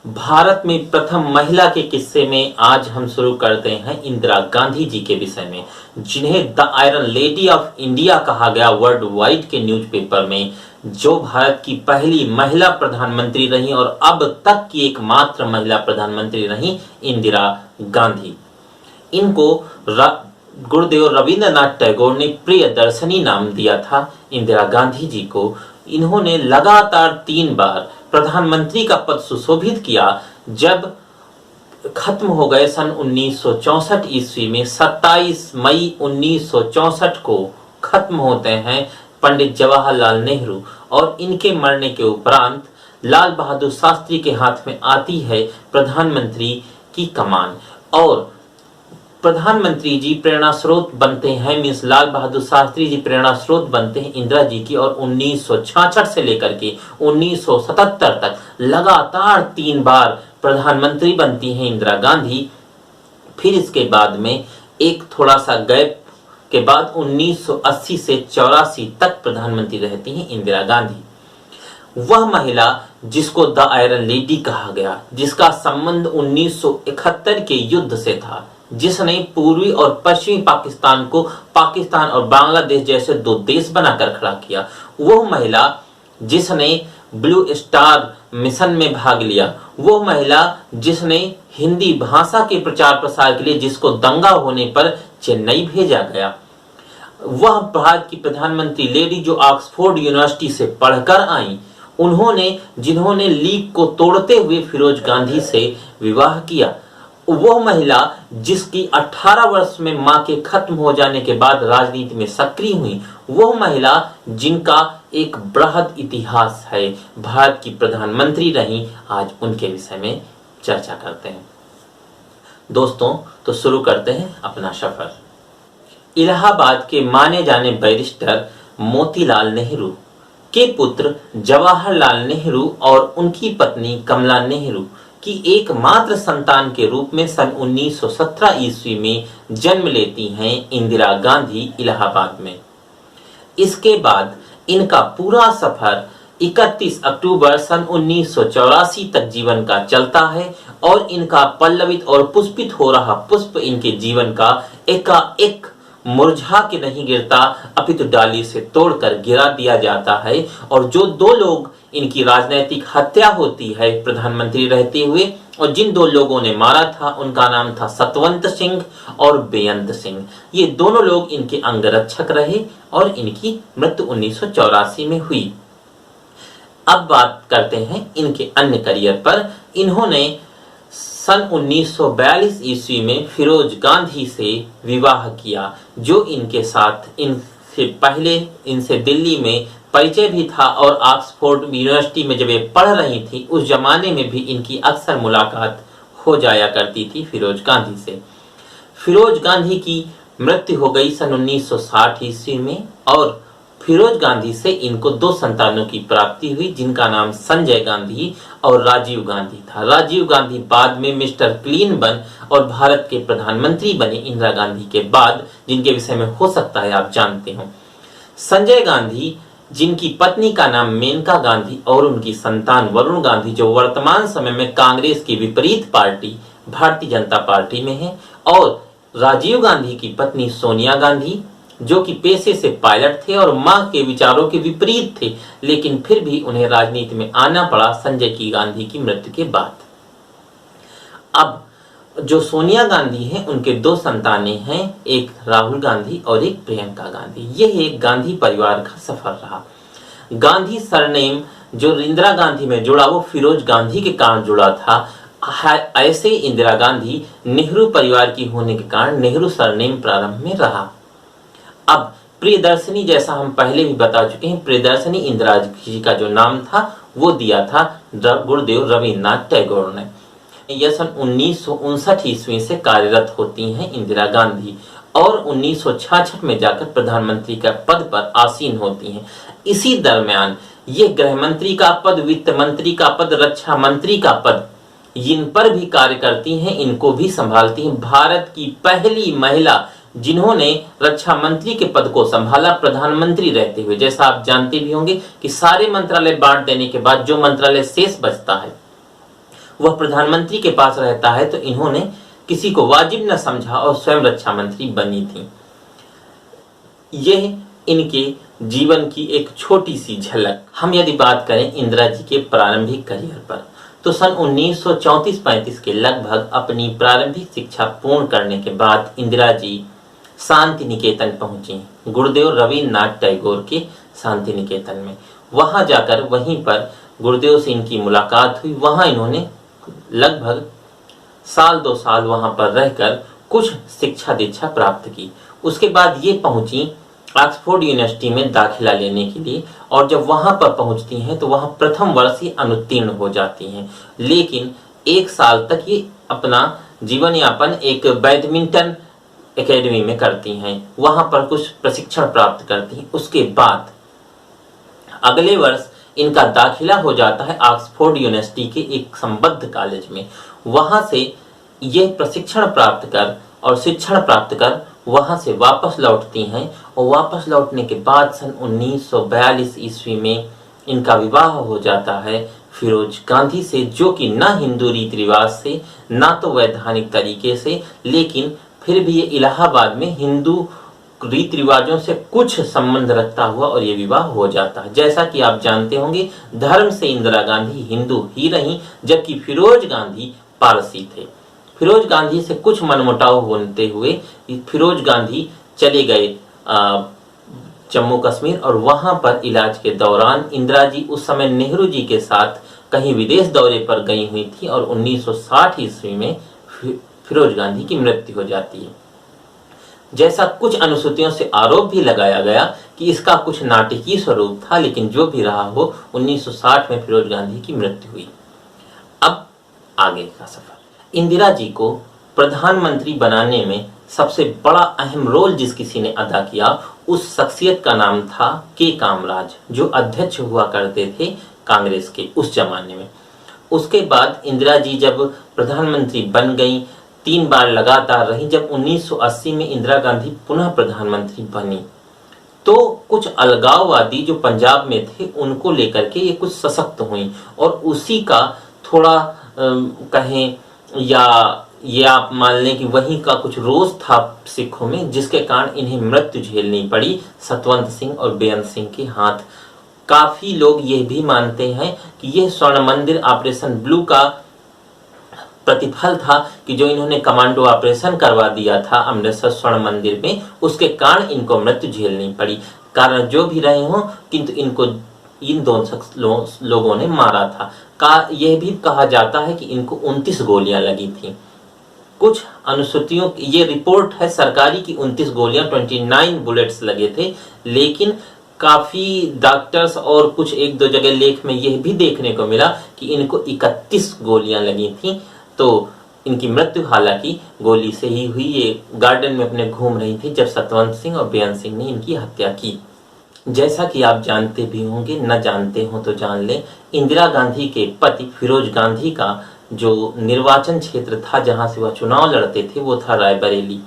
भारत में प्रथम महिला के किस्से में आज हम शुरू करते हैं इंदिरा गांधी जी के विषय में, जिन्हें the iron lady of India कहा गया वर्ल्ड वाइड के न्यूज़पेपर में, जो भारत की पहली महिला प्रधानमंत्री रही और अब तक की एकमात्र महिला प्रधानमंत्री रही इंदिरा गांधी। इनको गुरुदेव रविंद्रनाथ टैगोर ने प्रियदर्शनी नाम दिया था इंदिरा गांधी जी को। इन्होंने लगातार 3 बार प्रधानमंत्री का पद सुशोभित किया। जब खत्म हो गए सन 1964 ईस्वी में, 27 मई 1964 को खत्म होते हैं पंडित जवाहरलाल नेहरू, और इनके मरने के उपरांत लाल बहादुर शास्त्री के हाथ में आती है प्रधानमंत्री की कमान, और प्रधानमंत्री जी प्रेरणा स्रोत बनते हैं, मीन्स लाल बहादुर शास्त्री जी प्रेरणा स्रोत बनते हैं इंदिरा जी की। और 1966 से लेकर के 1977 तक लगातार 3 बार प्रधानमंत्री बनती हैं इंदिरा गांधी। फिर इसके बाद में एक थोड़ा सा गैप के बाद 1980 से 84 तक प्रधानमंत्री रहती हैं इंदिरा गांधी। वह महिला जिसको द आयरन लेडी कहा गया, जिसका संबंध 1971 के युद्ध से था, जिसने पूर्वी और पश्चिमी पाकिस्तान को पाकिस्तान और बांग्लादेश जैसे 2 देश बनाकर खड़ा किया, वो महिला जिसने ब्लू स्टार मिशन में भाग लिया, वो महिला जिसने हिंदी भाषा के प्रचार प्रसार के लिए जिसको दंगा होने पर चेन्नई भेजा गया, वह भारत की प्रधानमंत्री लेडी जो ऑक्सफोर्ड यूनिवर्सिटी से पढ़कर आई, जिन्होंने लीग को तोड़ते हुए फिरोज गांधी से विवाह किया, वो महिला जिसकी 18 वर्ष में मां के खत्म हो जाने के बाद राजनीति में सक्रिय हुई, वो महिला जिनका एक बृहद इतिहास है, भारत की प्रधानमंत्री रही, आज उनके विषय में चर्चा करते हैं। दोस्तों, तो शुरू करते हैं अपना सफर। इलाहाबाद के माने जाने बैरिस्टर मोतीलाल नेहरू के पुत्र जवाहरलाल नेहरू और उनकी पत्नी कमला नेहरू की एकमात्र संतान के रूप में सन 1917 ईस्वी में जन्म लेती हैं इंदिरा गांधी इलाहाबाद में। इसके बाद इनका पूरा सफर 31 अक्टूबर सन 1984 तक जीवन का चलता है, और इनका पल्लवित और पुष्पित हो रहा पुष्प इनके जीवन का एकाएक मुरझा के नहीं गिरता, अपितु डाली से तोड़कर गिरा दिया जाता है। और जो 2 लोग इनकी राजनीतिक हत्या होती है प्रधानमंत्री रहते हुए, और जिन 2 लोगों ने मारा था, उनका नाम था सतवंत सिंह और बेअंत सिंह। ये दोनों लोग इनके अंगरक्षक रहे और इनकी मृत्यु 1984 में हुई। अब बात करते हैं इनके अन्य करियर पर। इन्होंने सन 1942 ईस्वी में फिरोज गांधी से विवाह किया, जो इनके साथ इनसे पहले इनसे दिल्ली में परिचय भी था, और ऑक्सफोर्ड यूनिवर्सिटी में जब ये पढ़ रही थी उस जमाने में भी इनकी अक्सर मुलाकात हो जाया करती थी फिरोज गांधी से। फिरोज गांधी की मृत्यु हो गई सन 1960 ईस्वी में, और फिरोज गांधी से इनको 2 संतानों की प्राप्ति हुई, जिनका नाम संजय गांधी और राजीव गांधी था। राजीव गांधी बाद में मिस्टर क्लीन बन और भारत के प्रधानमंत्री बने इंदिरा गांधी के बाद, जिनके विषय में हो सकता है आप जानते हो। संजय गांधी, जिनकी पत्नी का नाम मेनका गांधी और उनकी संतान वरुण गांधी, जो वर्तमान समय में कांग्रेस की विपरीत पार्टी भारतीय जनता पार्टी में है, और राजीव गांधी की पत्नी सोनिया गांधी, जो कि पेशे से पायलट थे और मां के विचारों के विपरीत थे, लेकिन फिर भी उन्हें राजनीति में आना पड़ा संजय की गांधी की मृत्यु के बाद। अब जो सोनिया गांधी हैं, उनके 2 संतानें हैं, एक राहुल गांधी और एक प्रियंका गांधी। यह एक गांधी परिवार का सफर रहा। गांधी सरनेम जो इंदिरा गांधी में जुड़ा, वो फिरोज गांधी के कारण जुड़ा था। ऐसे इंदिरा गांधी नेहरू परिवार की होने के कारण नेहरू सरनेम प्रारंभ में रहा। अब प्रियदर्शनी, जैसा हम पहले भी बता चुके हैं, प्रियदर्शनी इंदिरा जी का जो नाम था वो दिया था गुरुदेव रविंद्रनाथ टैगोर ने। यह सन 1959 ईस्वी से कार्यरत होती हैं इंदिरा गांधी, और 1966 में जाकर प्रधानमंत्री का पद पर आसीन होती हैं। इसी दरमियान ये गृह मंत्री का पद, वित्त मंत्री का पद, रक्षा मंत्री का पद, इन पर भी कार्य करती हैं, इनको भी संभालती हैं। भारत की पहली महिला जिन्होंने रक्षा मंत्री के पद को संभाला प्रधानमंत्री रहते हुए। जैसा आप जानते भी होंगे कि सारे मंत्रालय बांट देने के बाद जो मंत्रालय शेष बचता है वह प्रधानमंत्री के पास रहता है तो इन्होंने किसी को वाजिब न समझा और स्वयं रक्षा मंत्री बनी थी। यह इनके जीवन की एक छोटी सी झलक। हम यदि बात करें इंदिरा जी के प्रारंभिक करियर पर, तो सन 1934-35 के लगभग अपनी प्रारंभिक शिक्षा पूर्ण करने के बाद इंदिरा जी शांति निकेतन पहुंची, गुरुदेव रविन्द्रनाथ टैगोर के शांति निकेतन में। वहां जाकर वहीं पर गुरुदेव से इनकी मुलाकात हुई। वहां इन्होंने लगभग साल 2 साल वहां पर रहकर कुछ शिक्षा दीक्षा प्राप्त की। उसके बाद ये पहुंची ऑक्सफोर्ड यूनिवर्सिटी में दाखिला लेने के लिए, और जब वहां पर पहुंचती हैं तो वहां प्रथम वर्ष ही अनुत्तीर्ण हो जाती हैं। लेकिन 1 साल तक ये अपना जीवन यापन एक बैडमिंटन एकेडमी में करती हैं, वहां पर कुछ प्रशिक्षण प्राप्त करती हैं। उसके बाद अगले वर्ष इनका दाखिला हो जाता है ऑक्सफोर्ड यूनिवर्सिटी के एक संबद्ध कॉलेज में। वहां से ये प्रशिक्षण प्राप्त कर और शिक्षण प्राप्त कर वहां से वापस लौटती हैं, और वापस लौटने के बाद सन 1942 ईस्वी में इनका विवाह हो जाता है फिरोज गांधी से, जो कि ना हिंदू रीति रिवाज से ना तो वैधानिक तरीके से, लेकिन फिर भी ये इलाहाबाद में हिंदू रीति रिवाजों से कुछ संबंध रखता हुआ और ये विवाह हो जाता है। जैसा कि आप जानते होंगे, धर्म से इंदिरा गांधी हिंदू ही रहीं, जबकि फिरोज गांधी पारसी थे। फिरोज गांधी से कुछ मनमुटाव होते हुए फिरोज गांधी चले गए जम्मू कश्मीर, और वहां पर इलाज के दौरान इंदिरा जी उस समय नेहरू जी के साथ कहीं विदेश दौरे पर गई हुई थी, और 1960 ईस्वी में फिरोज गांधी की मृत्यु हो जाती है। जैसा कुछ अनुसूचियों से आरोप भी लगाया गया कि इसका कुछ नाटकीय स्वरूप था, लेकिन जो भी रहा हो 1960 में फिरोज गांधी की मृत्यु हुई। अब आगे का सफर। इंदिरा जी को प्रधानमंत्री बनाने में सबसे बड़ा अहम रोल जिस किसी ने अदा किया, उस शख्सियत का नाम था के कामराज, जो अध्यक्ष हुआ करते थे कांग्रेस के उस जमाने में। उसके बाद इंदिरा जी जब प्रधानमंत्री बन गई, 3 बार लगातार रही। जब 1980 में इंदिरा गांधी पुनः प्रधानमंत्री बनी, तो कुछ अलगाववादी जो पंजाब में थे उनको लेकर के ये कुछ सशक्त हुई, और उसी का थोड़ा कहें या ये आप मान लें कि वहीं का कुछ रोष था सिखों में, जिसके कारण इन्हें मृत्यु झेलनी पड़ी सतवंत सिंह और बेअंत सिंह के हाथ। काफी लोग ये भी मानते हैं कि यह स्वर्ण मंदिर ऑपरेशन ब्लू का प्रतिफल था, कि जो इन्होंने कमांडो ऑपरेशन करवा दिया था अमृतसर स्वर्ण मंदिर में, उसके कारण इनको मृत्यु झेलनी पड़ी। कारण जो भी रहे हों, किंतु इनको इन दोनों लोगों ने मारा था। यह भी कहा जाता है कि इनको 29 गोलियां लगी थी। कुछ अनुसूचियों की ये रिपोर्ट है सरकारी की 29 गोलियां 29 बुलेट्स लगे थे, लेकिन काफी डॉक्टर्स और कुछ 1-2 जगह लेख में यह भी देखने को मिला कि इनको 31 गोलियां लगी थी। तो इनकी मृत्यु हालांकि गोली से ही हुई। ये गार्डन में अपने घूम रही थी जब सतवंत सिंह और बेअंत सिंह ने इनकी हत्या की। जैसा कि आप जानते भी होंगे, न जानते हो तो जान लें, इंदिरा गांधी के पति फिरोज गांधी का जो निर्वाचन क्षेत्र था जहां से वह चुनाव लड़ते थे, वो था रायबरेली।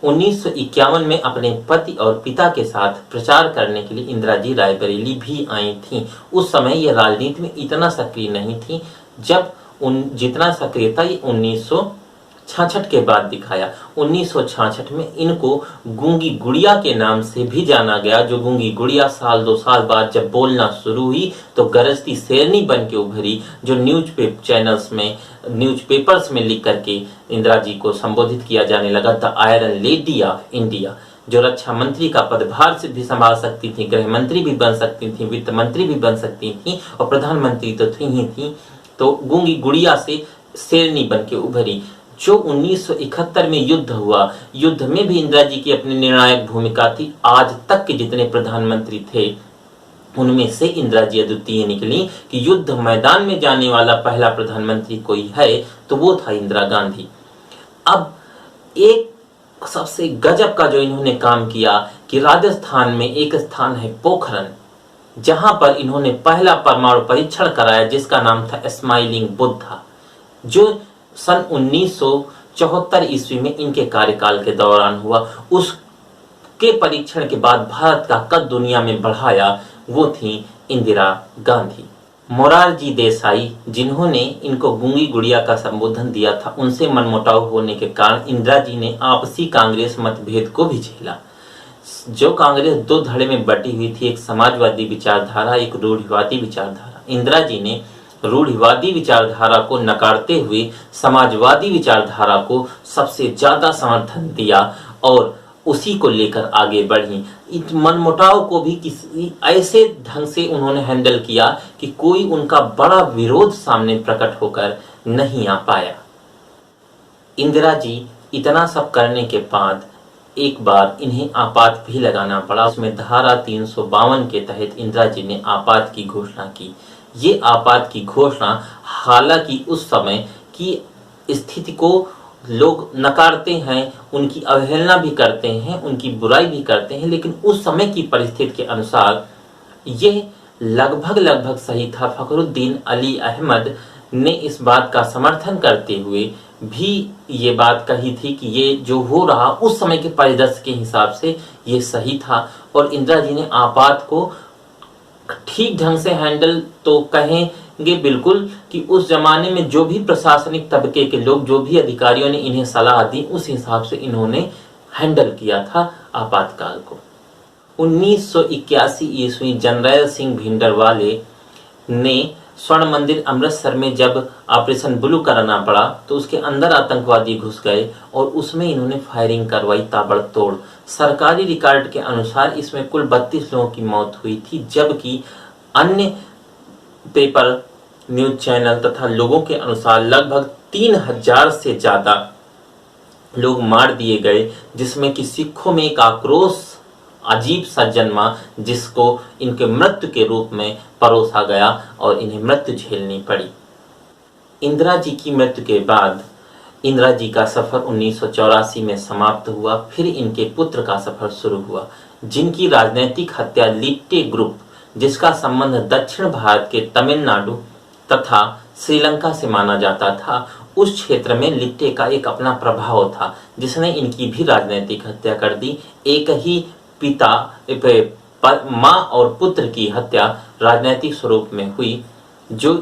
1951 में अपने पति और पिता के साथ प्रचार करने के लिए इंदिरा जी रायबरेली भी आई थीं। उस समय ये राजनीति में इतना सक्रिय नहीं थी, जब जितना सक्रिय था ये 1966 के बाद दिखाया। 1966 में इनको गूंगी गुड़िया के नाम से भी जाना गया, जो गूंगी गुड़िया साल 2 साल बाद जब बोलना शुरू हुई तो गरजती शेरनी बन के उभरी, जो न्यूज़पेपर्स में लिख करके इंदिरा जी को संबोधित किया जाने लगा, the iron lady of India. जो रक्षा मंत्री का पदभार से भी संभाल सकती थी, गृह मंत्री भी बन सकती थी, वित्त मंत्री भी बन सकती थी, और प्रधानमंत्री तो थी ही थी। तो गूंगी गुड़िया से शेरनी बन के उभरी। जो 1971 में युद्ध हुआ, युद्ध में भी इंदिरा जी की अपनी निर्णायक भूमिका थी। आज तक के जितने प्रधानमंत्री थे उनमें से इंदिरा जी अद्वितीय निकली कि युद्ध मैदान में जाने वाला पहला प्रधानमंत्री कोई है तो वो था इंदिरा गांधी। अब एक सबसे गजब का जो इन्होंने काम किया कि राजस्थान में एक स्थान है पोखरन, जहां पर इन्होंने पहला परमाणु परीक्षण कराया, जिसका नाम था स्माइलिंग बुद्धा, जो सन 1974 ईस्वी में इनके कार्यकाल के दौरान हुआ। उसके परीक्षण के बाद भारत का कद दुनिया में बढ़ाया वो थी इंदिरा गांधी। मोरारजी देसाई, जिन्होंने इनको गूंगी गुड़िया का संबोधन दिया था, उनसे मनमुटाव होने के कारण इंदिरा जी ने आपसी कांग्रेस मतभेद को भी झेला। जो कांग्रेस दो धड़े में बटी हुई थी, एक समाजवादी विचारधारा, एक रूढ़िवादी विचारधारा। इंदिरा जी ने रूढ़िवादी विचारधारा को नकारते हुए समाजवादी विचारधारा को सबसे ज्यादा समर्थन दिया और उसी को लेकर आगे बढ़ी। इस मनमुटाव को भी किसी ऐसे ढंग से उन्होंने हैंडल किया कि कोई उनका बड़ा विरोध सामने प्रकट होकर नहीं आ पाया। इंदिरा जी इतना सब करने के बाद एक बार इन्हें आपात भी लगाना पड़ा। उसमें धारा 352 के तहत इंदिरा जी ने आपात की घोषणा की। ये आपात की घोषणा हालांकि उस समय की स्थिति को लोग नकारते हैं, उनकी अवहेलना भी करते हैं, उनकी बुराई भी करते हैं, लेकिन उस समय की परिस्थिति के अनुसार ये लगभग सही था। फखरुद्दीन अली अहमद ने इस बात का समर्थन करते हुए भी ये बात कही थी कि ये जो हो रहा उस समय के परिदृश्य के हिसाब से ये सही था। और इंदिरा जी ने आपात को ठीक ढंग से हैंडल तो कहेंगे बिल्कुल कि उस जमाने में जो भी प्रशासनिक तबके के लोग, जो भी अधिकारियों ने इन्हें सलाह दी, उस हिसाब से इन्होंने हैंडल किया था आपातकाल को। 1981 ईस्वी जनरैल सिंह भिंडरवाले ने स्वर्ण मंदिर अमृतसर में जब ऑपरेशन ब्लू कराना पड़ा तो उसके अंदर आतंकवादी घुस गए और उसमें इन्होंने फायरिंग करवाई ताबड़तोड़। सरकारी रिकॉर्ड के अनुसार इसमें कुल 32 लोगों की मौत हुई थी, जबकि अन्य पेपर, न्यूज चैनल तथा लोगों के अनुसार लगभग 3000 से ज्यादा लोग मार दिए गए, जिसमें कि सिखों में एक आक्रोश अजीब सा जन्मा, जिसको इनके मृत्यु के रूप में परोसा गया और इन्हें मृत्यु झेलनी पड़ी। इंदिरा जी की मृत्यु के बाद इंदिरा जी का सफर 1984 में समाप्त हुआ। फिर इनके पुत्र का सफर शुरू हुआ, जिनकी राजनीतिक हत्या लिट्टे ग्रुप, जिसका संबंध दक्षिण भारत के तमिलनाडु तथा श्रीलंका से माना जाता था, उस क्षेत्र में लिट्टे का एक अपना प्रभाव था, जिसने इनकी भी राजनीतिक हत्या कर दी। एक ही पिता माँ और पुत्र की हत्या राजनीतिक स्वरूप में हुई, जो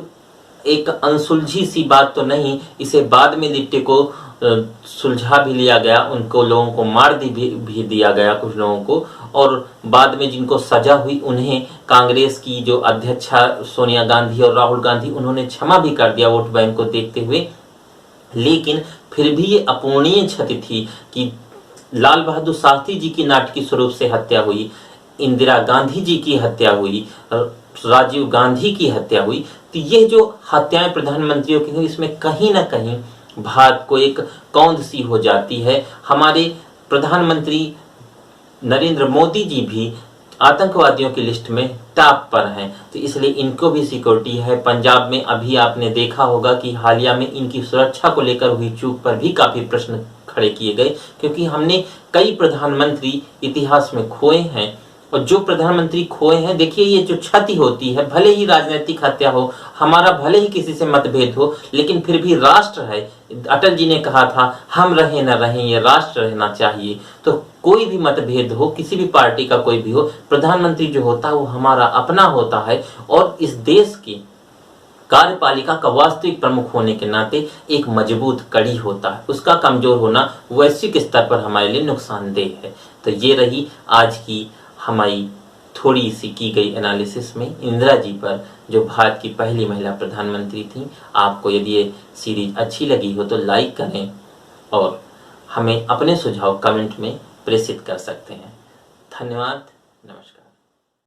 एक अनसुलझी सी बात तो नहीं, इसे बाद में लिट्टे को सुलझा भी लिया गया, उनको लोगों को मार भी दिया गया कुछ लोगों को, और बाद में जिनको सजा हुई उन्हें कांग्रेस की जो अध्यक्षा सोनिया गांधी और राहुल गांधी, उन्होंने क्षमा भी कर दिया वोट बैंक को देखते हुए। लेकिन फिर भी ये अपूर्णीय क्षति थी कि लाल बहादुर शास्त्री जी की नाटकीय स्वरूप से हत्या हुई, इंदिरा गांधी जी की हत्या हुई, राजीव गांधी की हत्या हुई। तो ये जो हत्याएं प्रधानमंत्रियों की हुई, इसमें कहीं ना कहीं भारत को एक कौंध सी हो जाती है। हमारे प्रधानमंत्री नरेंद्र मोदी जी भी आतंकवादियों की लिस्ट में टॉप पर हैं, तो इसलिए इनको भी सिक्योरिटी है। पंजाब में अभी आपने देखा होगा कि हालिया में इनकी सुरक्षा को लेकर हुई चूक पर भी काफी प्रश्न खड़े किए गए, क्योंकि हमने कई प्रधानमंत्री इतिहास में खोए हैं, और जो प्रधानमंत्री खोए हैं, देखिए ये जो क्षति होती है, भले ही राजनीतिक हत्या हो, हमारा भले ही किसी से मतभेद हो, लेकिन फिर भी राष्ट्र है। अटल जी ने कहा था हम रहे न रहे, ये राष्ट्र रहना चाहिए। तो कोई भी मतभेद हो, किसी भी पार्टी का कोई भी हो, प्रधानमंत्री जो होता है वो हमारा अपना होता है, और इस देश की कार्यपालिका का वास्तविक प्रमुख होने के नाते एक मजबूत कड़ी होता है। उसका कमजोर होना वैश्विक स्तर पर हमारे लिए नुकसानदेह है। तो ये रही आज की हमारी थोड़ी सी की गई एनालिसिस में इंदिरा जी पर, जो भारत की पहली महिला प्रधानमंत्री थी। आपको यदि ये सीरीज अच्छी लगी हो तो लाइक करें और हमें अपने सुझाव कमेंट में प्रेषित कर सकते हैं। धन्यवाद, नमस्कार।